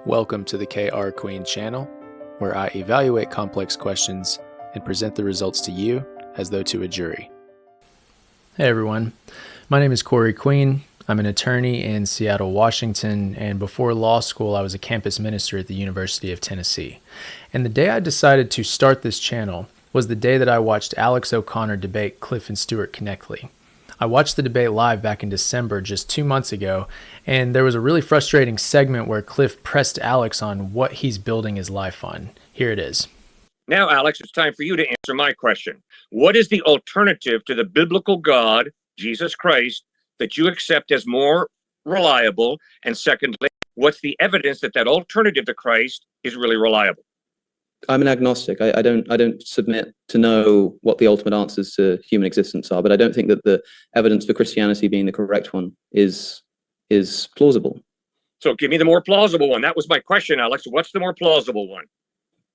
Welcome to the KR Queen channel, where I evaluate complex questions and present the results to you as though to a jury. Hey everyone, my name is Corey Queen. I'm an attorney in Seattle, Washington, and before law school I was a campus minister at the University of Tennessee. And the day I decided to start this channel was the day that I watched Alex O'Connor debate Cliffe and Stuart Knechtle. I watched the debate live back in December, just 2 months ago, and there was a really frustrating segment where Cliffe pressed Alex on what he's building his life on. Here it is. Now, Alex, it's time for you to answer my question. What is the alternative to the biblical God, Jesus Christ, that you accept as more reliable? And secondly, what's the evidence that that alternative to Christ is really reliable? I'm an agnostic. I don't submit to know what the ultimate answers to human existence are, but I don't think that the evidence for Christianity being the correct one is plausible. So give me the more plausible one. That was my question, Alex. What's the more plausible one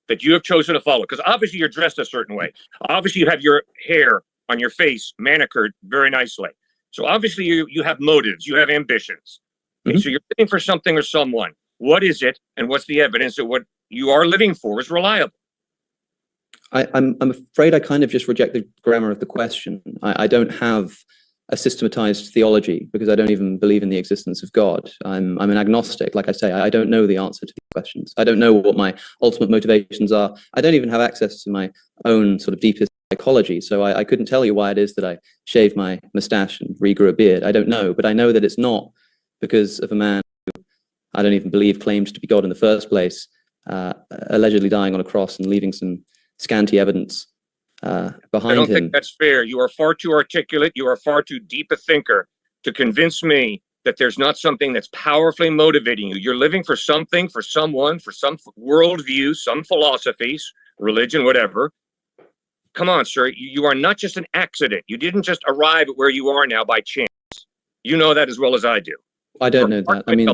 that you have chosen to follow? Because obviously you're dressed a certain way. Obviously you have your hair on your face manicured very nicely. So obviously you have motives, you have ambitions. Mm-hmm. So you're living for something or someone. What is it, and what's the evidence that what you are living for is reliable? I'm afraid I kind of just reject the grammar of the question. I don't have a systematized theology because I don't even believe in the existence of God. I'm an agnostic. Like I say, I don't know the answer to these questions. I don't know what my ultimate motivations are. I don't even have access to my own sort of deepest psychology. So I couldn't tell you why it is that I shave my mustache and regrew a beard. I don't know, but I know that it's not because of a man who I don't even believe claimed to be God in the first place, allegedly dying on a cross and leaving some scanty evidence behind him. I don't think that's fair. You are far too articulate. You are far too deep a thinker to convince me that there's not something that's powerfully motivating you. You're living for something, for someone, for some worldview, some philosophies, religion, whatever. Come on, sir. You are not just an accident. You didn't just arrive at where you are now by chance. You know that as well as I do. I don't know that. I mean,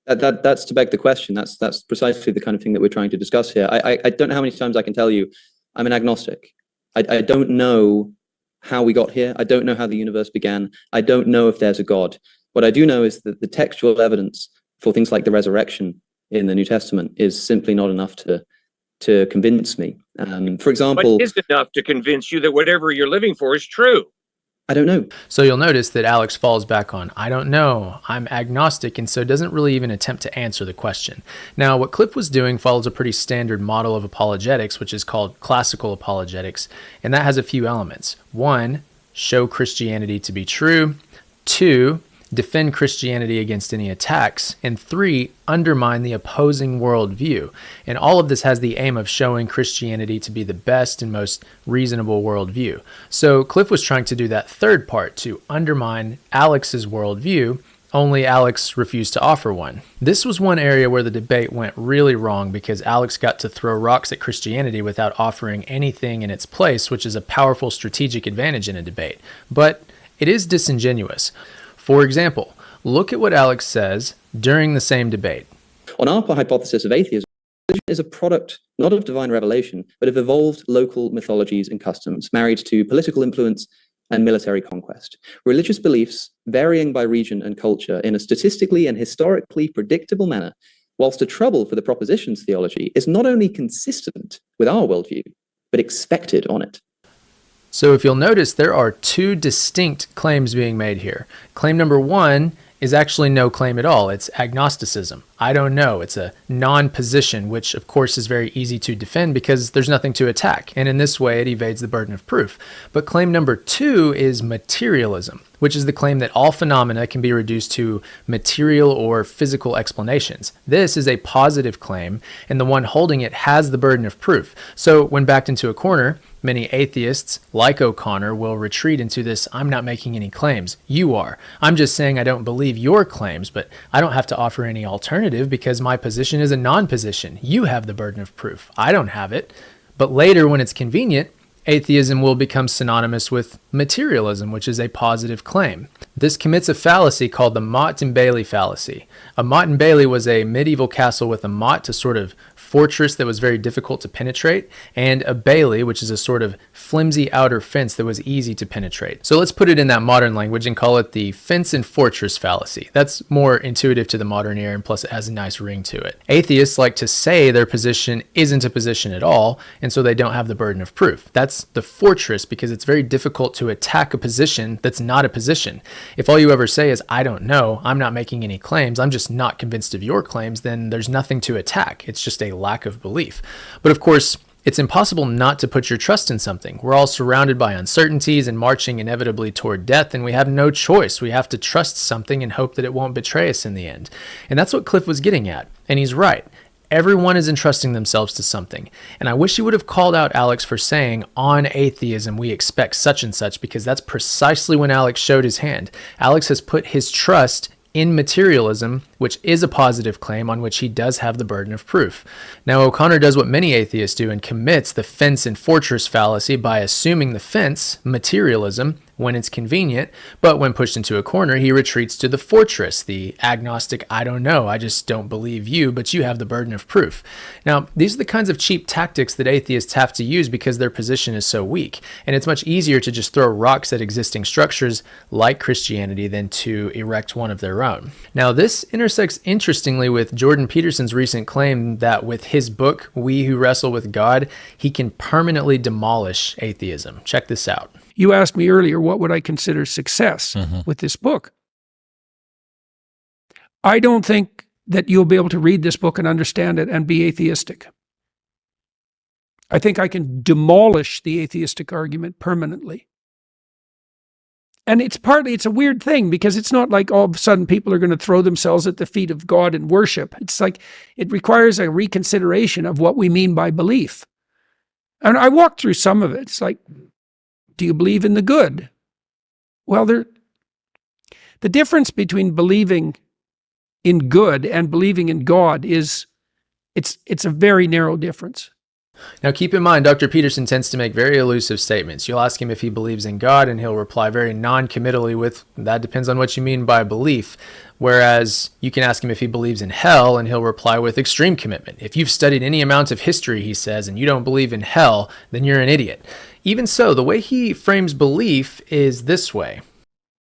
that's to beg the question. That's precisely the kind of thing that we're trying to discuss here. I don't know how many times I can tell you I'm an agnostic. I don't know how we got here. I don't know how the universe began. I don't know if there's a God. What I do know is that the textual evidence for things like the resurrection in the New Testament is simply not enough to convince me. For example, what is enough to convince you that whatever you're living for is true? I don't know. So you'll notice that Alex falls back on, I don't know, I'm agnostic, and so doesn't really even attempt to answer the question. Now, what Cliffe was doing follows a pretty standard model of apologetics, which is called classical apologetics, and that has a few elements. 1, show Christianity to be true. 2, defend Christianity against any attacks. And 3, undermine the opposing worldview. And all of this has the aim of showing Christianity to be the best and most reasonable worldview. So Cliffe was trying to do that third part, to undermine Alex's worldview, only Alex refused to offer one. This was one area where the debate went really wrong because Alex got to throw rocks at Christianity without offering anything in its place, which is a powerful strategic advantage in a debate. But it is disingenuous. For example, look at what Alex says during the same debate. On our hypothesis of atheism, religion is a product not of divine revelation, but of evolved local mythologies and customs, married to political influence and military conquest. Religious beliefs, varying by region and culture in a statistically and historically predictable manner, whilst a trouble for the propositions theology, is not only consistent with our worldview, but expected on it. So if you'll notice, there are 2 distinct claims being made here. Claim number 1 is actually no claim at all. It's agnosticism. I don't know. It's a non-position, which of course is very easy to defend because there's nothing to attack. And in this way, it evades the burden of proof. But claim number 2 is materialism, which is the claim that all phenomena can be reduced to material or physical explanations. This is a positive claim, and the one holding it has the burden of proof. So when backed into a corner, many atheists, like O'Connor, will retreat into this, I'm not making any claims. You are. I'm just saying I don't believe your claims, but I don't have to offer any alternative because my position is a non-position. You have the burden of proof. I don't have it. But later, when it's convenient, atheism will become synonymous with materialism, which is a positive claim. This commits a fallacy called the Motte-and-Bailey Fallacy. A Motte-and-Bailey was a medieval castle with a motte to sort of fortress that was very difficult to penetrate, and a bailey, which is a sort of flimsy outer fence that was easy to penetrate. So let's put it in that modern language and call it the fence and fortress fallacy. That's more intuitive to the modern ear, and plus it has a nice ring to it. Atheists like to say their position isn't a position at all, and so they don't have the burden of proof. That's the fortress because it's very difficult to attack a position that's not a position. If all you ever say is, I don't know, I'm not making any claims, I'm just not convinced of your claims, then there's nothing to attack. It's just a lack of belief. But of course, it's impossible not to put your trust in something. We're all surrounded by uncertainties and marching inevitably toward death, and we have no choice. We have to trust something and hope that it won't betray us in the end. And that's what Cliffe was getting at. And he's right. Everyone is entrusting themselves to something. And I wish he would have called out Alex for saying, on atheism, we expect such and such, because that's precisely when Alex showed his hand. Alex has put his trust in materialism, which is a positive claim on which he does have the burden of proof. Now, O'Connor does what many atheists do and commits the fence and fortress fallacy by assuming the fence, materialism, when it's convenient, but when pushed into a corner, he retreats to the fortress, the agnostic, I don't know, I just don't believe you, but you have the burden of proof. Now, these are the kinds of cheap tactics that atheists have to use because their position is so weak, and it's much easier to just throw rocks at existing structures like Christianity than to erect one of their own. Now, this intersects interestingly with Jordan Peterson's recent claim that with his book, We Who Wrestle with God, he can permanently demolish atheism. Check this out. You asked me earlier, what would I consider success with this book? I don't think that you'll be able to read this book and understand it and be atheistic. I think I can demolish the atheistic argument permanently. And it's a weird thing because it's not like all of a sudden people are going to throw themselves at the feet of God and worship. It's like it requires a reconsideration of what we mean by belief. And I walked through some of it. It's like, do you believe in the good? Well, the difference between believing in good and believing in God is it's a very narrow difference. Now keep in mind, Dr. Peterson tends to make very elusive statements. You'll ask him if he believes in God, and he'll reply very non-committally with, that depends on what you mean by belief. Whereas you can ask him if he believes in hell, and he'll reply with extreme commitment. If you've studied any amount of history, he says, and you don't believe in hell, then you're an idiot. Even so, the way he frames belief is this way.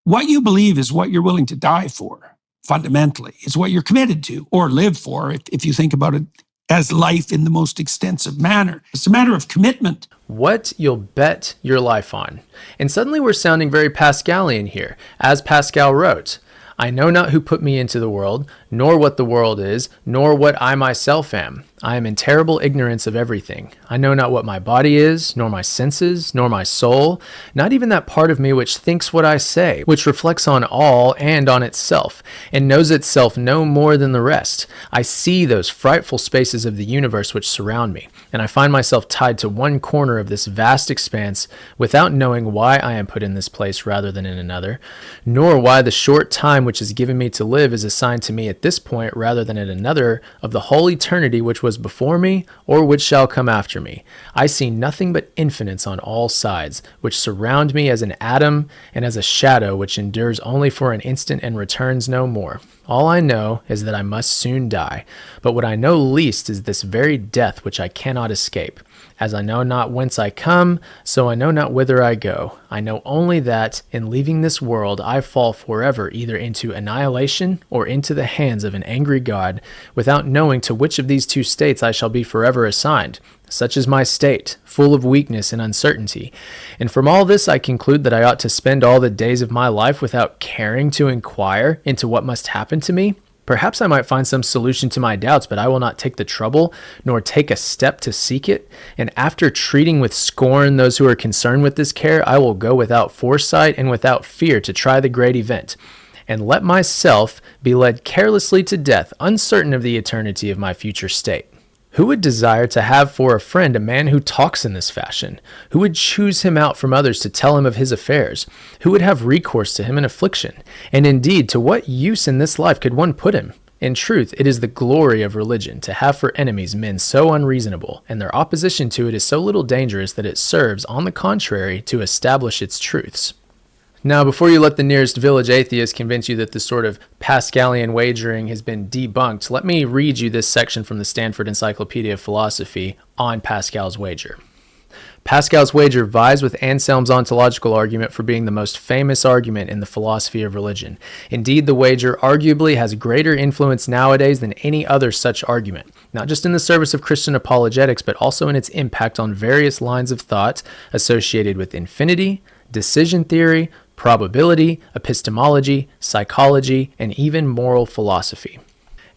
What you believe is what you're willing to die for, fundamentally. It's what you're committed to or live for, if you think about it as life in the most extensive manner. It's a matter of commitment. What you'll bet your life on. And suddenly we're sounding very Pascalian here. As Pascal wrote, I know not who put me into the world, nor what the world is, nor what I myself am. I am in terrible ignorance of everything. I know not what my body is, nor my senses, nor my soul, not even that part of me which thinks what I say, which reflects on all and on itself, and knows itself no more than the rest. I see those frightful spaces of the universe which surround me, and I find myself tied to one corner of this vast expanse without knowing why I am put in this place rather than in another, nor why the short time which is given me to live is assigned to me at this point rather than at another of the whole eternity which was before me or which shall come after me. I see nothing but infinites on all sides, which surround me as an atom and as a shadow which endures only for an instant and returns no more. All I know is that I must soon die, but what I know least is this very death which I cannot escape. As I know not whence I come, so I know not whither I go. I know only that, in leaving this world, I fall forever either into annihilation or into the hands of an angry God, without knowing to which of these two states I shall be forever assigned. Such is my state, full of weakness and uncertainty. And from all this I conclude that I ought to spend all the days of my life without caring to inquire into what must happen to me. Perhaps I might find some solution to my doubts, but I will not take the trouble, nor take a step to seek it. And after treating with scorn those who are concerned with this care, I will go without foresight and without fear to try the great event, and let myself be led carelessly to death, uncertain of the eternity of my future state. Who would desire to have for a friend a man who talks in this fashion? Who would choose him out from others to tell him of his affairs? Who would have recourse to him in affliction? And indeed, to what use in this life could one put him? In truth, it is the glory of religion to have for enemies men so unreasonable, and their opposition to it is so little dangerous that it serves, on the contrary, to establish its truths. Now, before you let the nearest village atheist convince you that this sort of Pascalian wagering has been debunked, let me read you this section from the Stanford Encyclopedia of Philosophy on Pascal's wager. Pascal's wager vies with Anselm's ontological argument for being the most famous argument in the philosophy of religion. Indeed, the wager arguably has greater influence nowadays than any other such argument, not just in the service of Christian apologetics, but also in its impact on various lines of thought associated with infinity, decision theory, probability, epistemology, psychology, and even moral philosophy.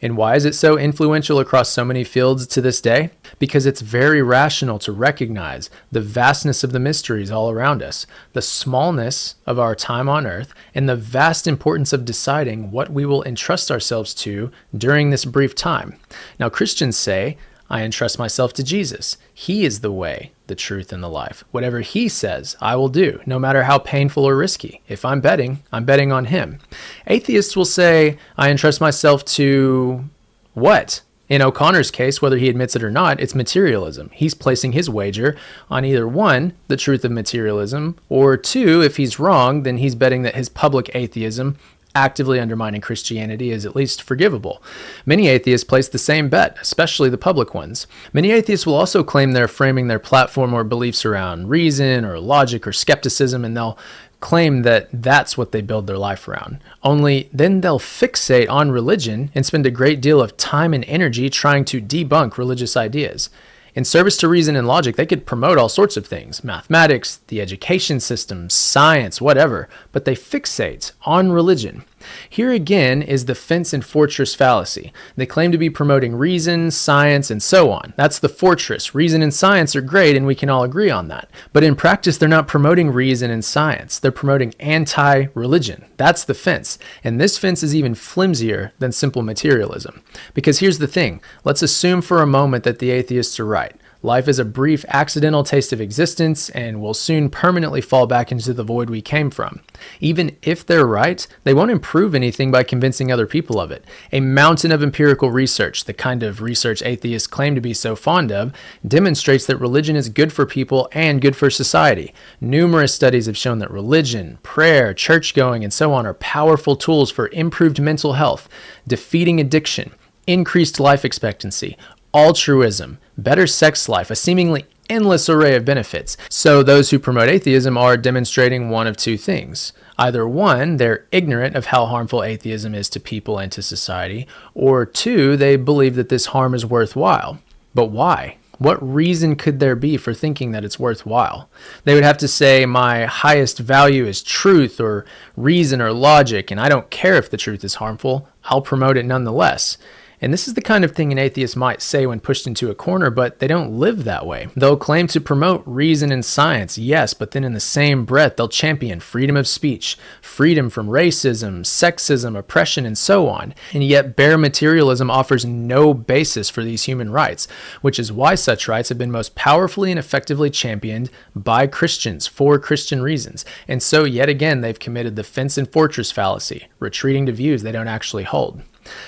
And why is it so influential across so many fields to this day? Because it's very rational to recognize the vastness of the mysteries all around us, the smallness of our time on earth, and the vast importance of deciding what we will entrust ourselves to during this brief time. Now, Christians say, I entrust myself to Jesus. He is the way, the truth, and the life. Whatever he says, I will do, no matter how painful or risky. If I'm betting on him. Atheists will say, I entrust myself to what? In O'Connor's case, whether he admits it or not, it's materialism. He's placing his wager on either one, the truth of materialism, or two, if he's wrong, then he's betting that his public atheism actively undermining Christianity is at least forgivable. Many atheists place the same bet, especially the public ones. Many atheists will also claim they're framing their platform or beliefs around reason or logic or skepticism, and they'll claim that that's what they build their life around. Only then they'll fixate on religion and spend a great deal of time and energy trying to debunk religious ideas. In service to reason and logic, they could promote all sorts of things, mathematics, the education system, science, whatever, but they fixate on religion. Here again is the fence and fortress fallacy. They claim to be promoting reason, science, and so on. That's the fortress. Reason and science are great, and we can all agree on that. But in practice, they're not promoting reason and science. They're promoting anti-religion. That's the fence. And this fence is even flimsier than simple materialism. Because here's the thing. Let's assume for a moment that the atheists are right. Life is a brief, accidental taste of existence, and we'll soon permanently fall back into the void we came from. Even if they're right, they won't improve anything by convincing other people of it. A mountain of empirical research, the kind of research atheists claim to be so fond of, demonstrates that religion is good for people and good for society. Numerous studies have shown that religion, prayer, church-going, and so on are powerful tools for improved mental health, defeating addiction, increased life expectancy, altruism, better sex life, a seemingly endless array of benefits. So those who promote atheism are demonstrating one of two things. Either one, they're ignorant of how harmful atheism is to people and to society, or two, they believe that this harm is worthwhile. But why? What reason could there be for thinking that it's worthwhile? They would have to say, my highest value is truth or reason or logic, and I don't care if the truth is harmful, I'll promote it nonetheless. And this is the kind of thing an atheist might say when pushed into a corner, but they don't live that way. They'll claim to promote reason and science, yes, but then in the same breath, they'll champion freedom of speech, freedom from racism, sexism, oppression, and so on. And yet bare materialism offers no basis for these human rights, which is why such rights have been most powerfully and effectively championed by Christians for Christian reasons. And so yet again, they've committed the fence and fortress fallacy, retreating to views they don't actually hold.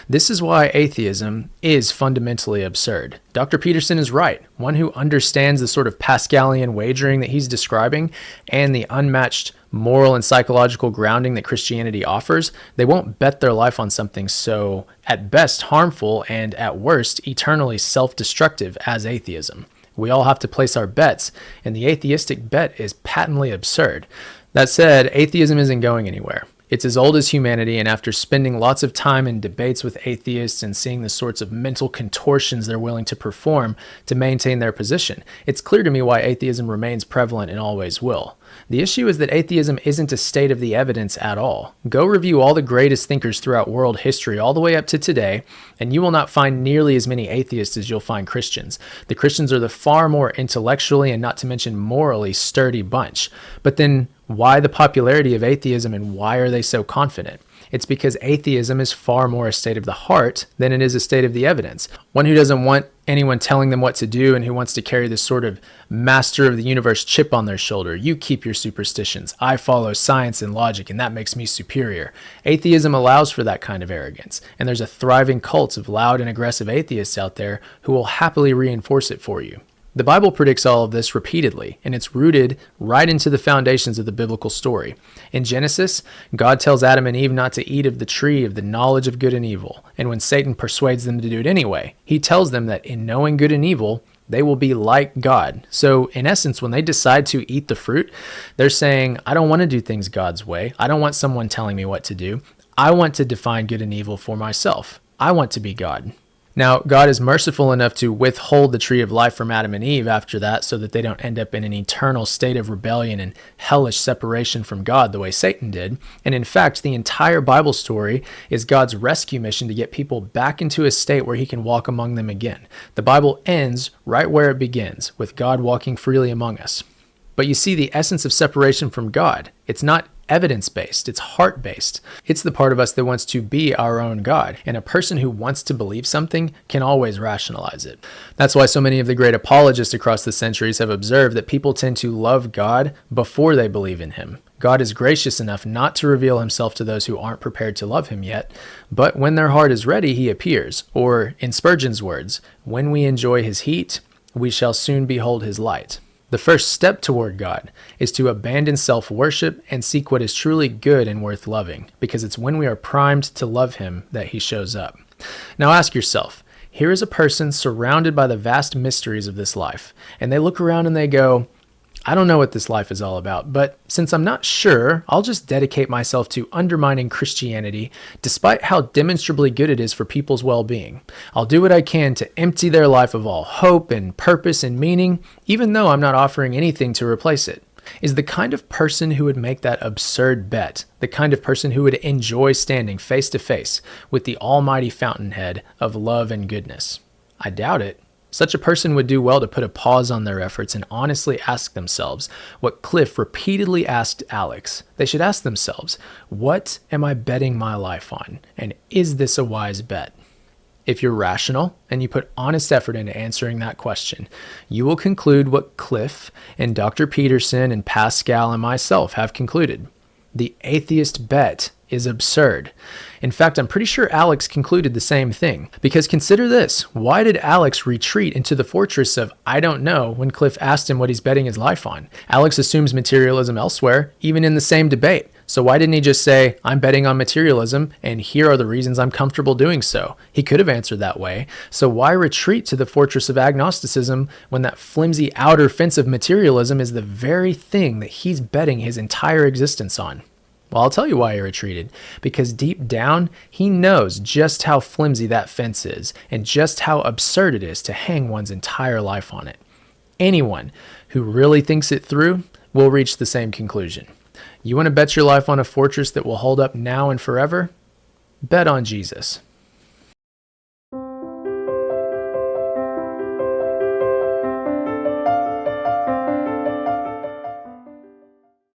This is why atheism is fundamentally absurd. Dr. Peterson is right. One who understands the sort of Pascalian wagering that he's describing and the unmatched moral and psychological grounding that Christianity offers, they won't bet their life on something so, at best, harmful and, at worst, eternally self-destructive as atheism. We all have to place our bets, and the atheistic bet is patently absurd. That said, atheism isn't going anywhere. It's as old as humanity, and after spending lots of time in debates with atheists and seeing the sorts of mental contortions they're willing to perform to maintain their position, it's clear to me why atheism remains prevalent and always will. The issue is that atheism isn't a state of the evidence at all. Go review all the greatest thinkers throughout world history all the way up to today, and you will not find nearly as many atheists as you'll find Christians. The Christians are the far more intellectually and not to mention morally sturdy bunch. But then why the popularity of atheism and why are they so confident? It's because atheism is far more a state of the heart than it is a state of the evidence. One who doesn't want anyone telling them what to do and who wants to carry this sort of master of the universe chip on their shoulder. You keep your superstitions. I follow science and logic, and that makes me superior. Atheism allows for that kind of arrogance, and there's a thriving cult of loud and aggressive atheists out there who will happily reinforce it for you. The Bible predicts all of this repeatedly, and it's rooted right into the foundations of the biblical story. In Genesis, God tells Adam and Eve not to eat of the tree of the knowledge of good and evil, and when Satan persuades them to do it anyway, he tells them that in knowing good and evil, they will be like God. So in essence, when they decide to eat the fruit, they're saying, I don't want to do things God's way. I don't want someone telling me what to do. I want to define good and evil for myself. I want to be God. Now, God is merciful enough to withhold the tree of life from Adam and Eve after that so that they don't end up in an eternal state of rebellion and hellish separation from God the way Satan did. And in fact, the entire Bible story is God's rescue mission to get people back into a state where he can walk among them again. The Bible ends right where it begins, with God walking freely among us. But you see, the essence of separation from God, it's not evidence-based, it's heart-based. It's the part of us that wants to be our own God, and a person who wants to believe something can always rationalize it. That's why so many of the great apologists across the centuries have observed that people tend to love God before they believe in him. God is gracious enough not to reveal himself to those who aren't prepared to love him yet, but when their heart is ready, he appears. Or, in Spurgeon's words, when we enjoy his heat, we shall soon behold his light. The first step toward God is to abandon self-worship and seek what is truly good and worth loving, because it's when we are primed to love him that he shows up. Now ask yourself, here is a person surrounded by the vast mysteries of this life, and they look around and they go, I don't know what this life is all about, but since I'm not sure, I'll just dedicate myself to undermining Christianity, despite how demonstrably good it is for people's well-being. I'll do what I can to empty their life of all hope and purpose and meaning, even though I'm not offering anything to replace it. Is the kind of person who would make that absurd bet, the kind of person who would enjoy standing face to face with the almighty fountainhead of love and goodness? I doubt it. Such a person would do well to put a pause on their efforts and honestly ask themselves what Cliffe repeatedly asked Alex. They should ask themselves, what am I betting my life on? And is this a wise bet? If you're rational and you put honest effort into answering that question, you will conclude what Cliffe and Dr. Peterson and Pascal and myself have concluded. The atheist bet is absurd. In fact, I'm pretty sure Alex concluded the same thing. Because consider this, why did Alex retreat into the fortress of I don't know when Cliffe asked him what he's betting his life on? Alex assumes materialism elsewhere, even in the same debate. So why didn't he just say, I'm betting on materialism, and here are the reasons I'm comfortable doing so? He could have answered that way. So why retreat to the fortress of agnosticism when that flimsy outer fence of materialism is the very thing that he's betting his entire existence on? Well, I'll tell you why he retreated. Because deep down, he knows just how flimsy that fence is and just how absurd it is to hang one's entire life on it. Anyone who really thinks it through will reach the same conclusion. You want to bet your life on a fortress that will hold up now and forever? Bet on Jesus.